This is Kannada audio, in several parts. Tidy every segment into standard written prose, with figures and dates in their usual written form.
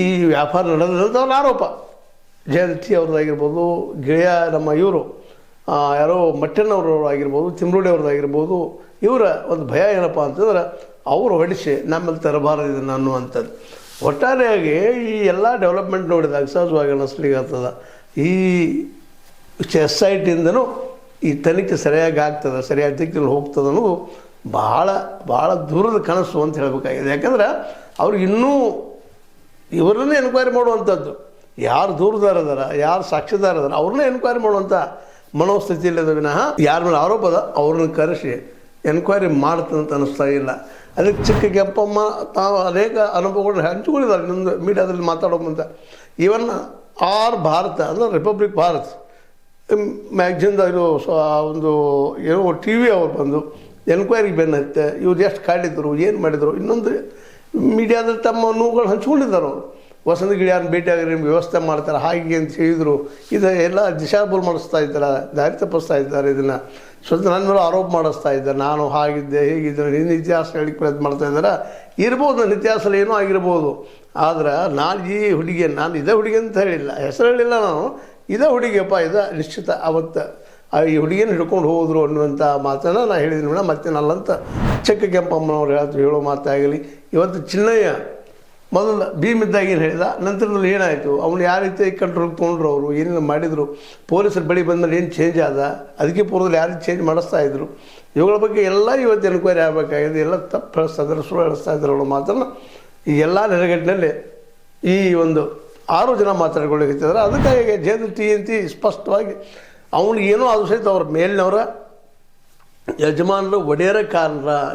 ಈ ವ್ಯಾಪಾರ ನಡೆದಂಥ ಅವ್ರ ಆರೋಪ. ಜಯಂತಿ ಅವ್ರದ್ದಾಗಿರ್ಬೋದು, ಗೆಳೆಯ ನಮ್ಮ ಇವರು ಯಾರೋ ಮಟ್ಟಣ್ಣವರು ಆಗಿರ್ಬೋದು, ತಿಮ್ರೋಡಿ ಅವ್ರದ್ದಾಗಿರ್ಬೋದು, ಇವರ ಒಂದು ಭಯ ಏನಪ್ಪ ಅಂತಂದ್ರೆ ಅವರು ಹೊಡಿಸಿ ನಮ್ಮಲ್ಲಿ ತರಬಾರದು ಇದನ್ನು ಅನ್ನುವಂಥದ್ದು. ಒಟ್ಟಾರೆಯಾಗಿ ಈ ಎಲ್ಲ ಡೆವಲಪ್ಮೆಂಟ್ ನೋಡಿದಾಗ ಸಹಜವಾಗಿ ಅನ್ನಿಸ್ಲಿಕ್ಕೆ ಈ SITಯಿಂದನೂ ಈ ತನಿಖೆ ಸರಿಯಾಗಿ ಆಗ್ತದೆ, ಸರಿಯಾದ ದಿಕ್ಕಿನಲ್ಲಿ ಹೋಗ್ತದೆ ಅನ್ನೋದು ಭಾಳ ದೂರದ ಕನಸು ಅಂತ ಹೇಳಬೇಕಾಗಿದೆ. ಯಾಕಂದ್ರೆ ಅವ್ರಿಗೆ ಇನ್ನೂ ಇವರನ್ನೇ ಎನ್ಕ್ವೈರಿ ಮಾಡುವಂಥದ್ದು, ಯಾರು ದೂರದಾರ ಅದಾರ, ಯಾರು ಸಾಕ್ಷಿದಾರ ಅದಾರ ಅವ್ರನ್ನೇ ಎನ್ಕ್ವೈರಿ ಮಾಡುವಂಥ ಮನೋಸ್ಥಿತಿಯಿಲ್ಲದ ವಿನಃ ಯಾರ ಮೇಲೆ ಆರೋಪ ಅದ ಅವ್ರನ್ನ ಕರೆಸಿ ಎನ್ಕ್ವೈರಿ ಮಾಡ್ತಂತ ಅನ್ನಿಸ್ತಾ ಇಲ್ಲ. ಅದಕ್ಕೆ ಚಿಕ್ಕ ಕೆಂಪಮ್ಮ ತಾವು ಅನೇಕ ಅನುಭವಗಳನ್ನ ಹಂಚಿಕೊಂಡಿದ್ದಾರೆ ಇನ್ನೊಂದು ಮೀಡಿಯಾದಲ್ಲಿ ಮಾತಾಡೋ ಮುಂದೆ. ಇವನ್ ಭಾರತ ಅಂದರೆ ರಿಪಬ್ಲಿಕ್ ಭಾರತ್ ಮ್ಯಾಗ್ಝಿನ್ದ ಇದು ಒಂದು ಏನೋ TV ಅವ್ರು ಬಂದು ಎನ್ಕ್ವೈರಿಗೆ ಬೆನ್ನತ್ತೆ ಇವ್ರು ಎಷ್ಟು ಕಾಡಿದ್ರು, ಏನು ಮಾಡಿದರು, ಇನ್ನೊಂದು ಮೀಡಿಯಾದಲ್ಲಿ ತಮ್ಮ ನೋವುಗಳು ಹಂಚ್ಕೊಂಡಿದ್ದಾರೆ. ಅವರು ವಸಂತ ಗಿಳಿಯಾರನ್ನ ಭೇಟಿಯಾಗಿ ನಿಮ್ಗೆ ವ್ಯವಸ್ಥೆ ಮಾಡ್ತಾರೆ ಹಾಗೆ ಅಂತ ಹೇಳಿದರು. ಇದು ಎಲ್ಲ ದಿಶಾಭೂಲ್ ಮಾಡಿಸ್ತಾ ಇದ್ದಾರೆ, ದಾರಿ ತಪ್ಪಿಸ್ತಾ ಇದ್ದಾರೆ. ಇದನ್ನು ಸ್ವತಃ ನನ್ನ ಮೇಲೆ ಆರೋಪ ಮಾಡಿಸ್ತಾ ಇದ್ದಾರೆ, ನಾನು ಹಾಗಿದ್ದೆ ಹೀಗಿದ್ದೆ, ನಿನ್ನ ಇತಿಹಾಸ ಹೇಳಿಕ್ಕೆ ಪ್ರಯತ್ನ ಮಾಡ್ತಾ ಇದ್ದಾರೆ. ಇರ್ಬೋದು, ನನ್ನ ಇತಿಹಾಸ ಏನೋ ಆಗಿರ್ಬೋದು. ಆದ್ರೆ ನಾನು ಈ ಹುಡುಗಿ, ನಾನು ಇದೇ ಹುಡುಗಿ ಅಂತ ಹೇಳಿಲ್ಲ, ಹೆಸರು ಹೇಳಿಲ್ಲ, ನಾನು ಇದೇ ಹುಡುಗಿಯಪ್ಪ, ಇದು ನಿಶ್ಚಿತ. ಅವತ್ತು ಈ ಹುಡುಗಿಯನ್ನು ಹಿಡ್ಕೊಂಡು ಹೋದರು ಅನ್ನುವಂಥ ಮಾತನ್ನು ನಾನು ಹೇಳಿದ್ದೀನಿ ಮೇಡಮ್, ಮತ್ತೇನಲ್ಲಂತ ಚಿಕ್ಕ ಕೆಂಪಮ್ಮನವ್ರು ಹೇಳೋ ಮಾತಾಗಲಿ. ಇವತ್ತು ಚಿನ್ನಯ್ಯ ಮೊದಲು ಭೀಮಿದ್ದಾಗ ಏನು ಹೇಳಿದ, ನಂತರದಲ್ಲಿ ಏನಾಯಿತು, ಅವನು ಯಾವ ರೀತಿ ಕಂಟ್ರೋಲ್ ತೊಗೊಂಡ್ರು, ಅವರು ಏನೇನು ಮಾಡಿದರು, ಪೊಲೀಸರ ಬಳಿ ಬಂದಲ್ಲಿ ಏನು ಚೇಂಜ್ ಆದ, ಅದಕ್ಕೆ ಪೂರ್ವದಲ್ಲಿ ಯಾರು ಚೇಂಜ್ ಮಾಡಿಸ್ತಾ ಇದ್ರು, ಇವುಗಳ ಬಗ್ಗೆ ಎಲ್ಲ ಇವತ್ತು ಎನ್ಕ್ವೈರಿ ಆಗಬೇಕಾಗಿದೆ. ಎಲ್ಲ ತಪ್ಪು ಹೇಳಿಸ್ತಾ ಇದ್ದಾರೆ, ಸುಳ್ಳು ಹೇಳಿಸ್ತಾ ಇದ್ದಾರೆ ಅನ್ನೋ ಮಾತನ್ನು ಈ ಎಲ್ಲ ನೆಲೆಗಟ್ಟಿನಲ್ಲಿ ಈ ಒಂದು 6 ಜನ ಮಾತಾಡ್ಕೊಳ್ಳಿಕ್ಕಿದ್ದಾರೆ. ಅದಕ್ಕಾಗಿ TNT ಸ್ಪಷ್ಟವಾಗಿ ಅವನು ಏನೋ ಅದು ಸಹಿತ ಅವ್ರ ಮೇಲಿನವರ ಯಜಮಾನರು ಒಡೆಯರ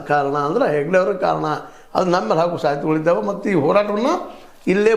ಕಾರಣ ಅಂದರೆ ಹೆಗ್ಡೆಯವರ ಕಾರಣ, ಅದು ನಮ್ಮ ಮೇಲೆ ಹಾಗೂ ಸಾಹಿತ್ಯಗಳಿದ್ದಾವೆ. ಮತ್ತು ಈ ಹೋರಾಟವನ್ನು ಇಲ್ಲೇ